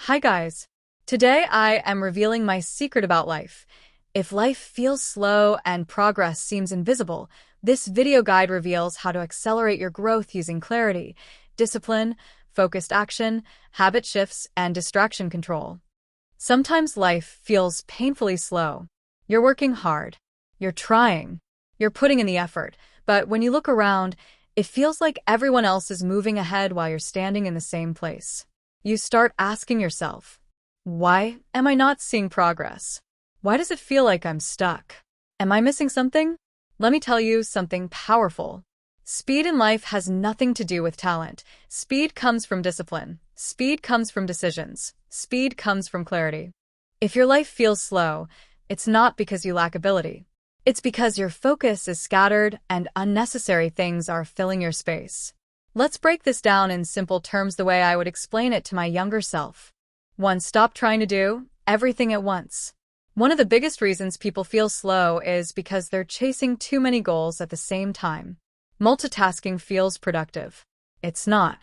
Hi guys. Today I am revealing my secret about life. If life feels slow and progress seems invisible, this video guide reveals how to accelerate your growth using clarity, discipline, focused action, habit shifts, and distraction control. Sometimes life feels painfully slow. You're working hard. You're trying. You're putting in the effort. But when you look around, it feels like everyone else is moving ahead while you're standing in the same place. You start asking yourself, why am I not seeing progress? Why does it feel like I'm stuck? Am I missing something? Let me tell you something powerful. Speed in life has nothing to do with talent. Speed comes from discipline. Speed comes from decisions. Speed comes from clarity. If your life feels slow, it's not because you lack ability. It's because your focus is scattered and unnecessary things are filling your space. Let's break this down in simple terms the way I would explain it to my younger self. 1. Stop trying to do everything at once. One of the biggest reasons people feel slow is because they're chasing too many goals at the same time. Multitasking feels productive. It's not.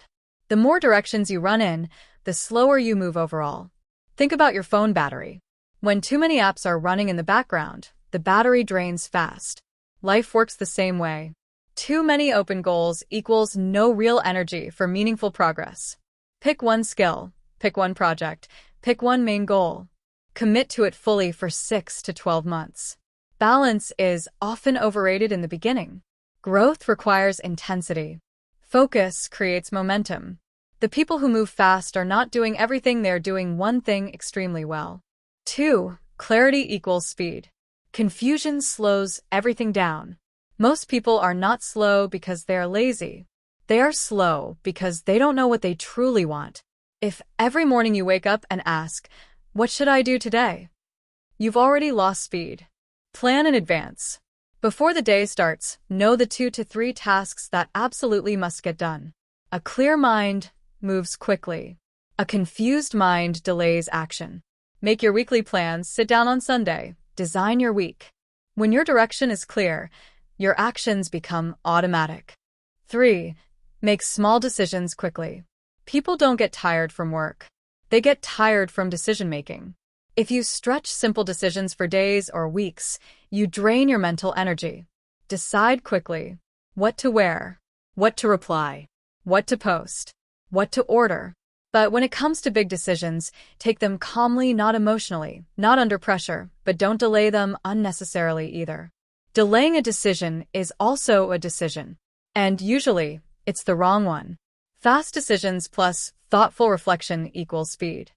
The more directions you run in, the slower you move overall. Think about your phone battery. When too many apps are running in the background, the battery drains fast. Life works the same way. Too many open goals equals no real energy for meaningful progress. Pick one skill, pick one project, pick one main goal. Commit to it fully for 6 to 12 months. Balance is often overrated in the beginning. Growth requires intensity. Focus creates momentum. The people who move fast are not doing everything, they're doing one thing extremely well. 2. Clarity equals speed. Confusion slows everything down. Most people are not slow because they are lazy. They are slow because they don't know what they truly want. If every morning you wake up and ask, "What should I do today?" you've already lost speed. Plan in advance. Before the day starts, know the 2 to 3 tasks that absolutely must get done. A clear mind moves quickly. A confused mind delays action. Make your weekly plans, sit down on Sunday, design your week. When your direction is clear, your actions become automatic. 3. Make small decisions quickly. People don't get tired from work. They get tired from decision-making. If you stretch simple decisions for days or weeks, you drain your mental energy. Decide quickly what to wear, what to reply, what to post, what to order. But when it comes to big decisions, take them calmly, not emotionally, not under pressure, but don't delay them unnecessarily either. Delaying a decision is also a decision, and usually, it's the wrong one. Fast decisions plus thoughtful reflection equals speed.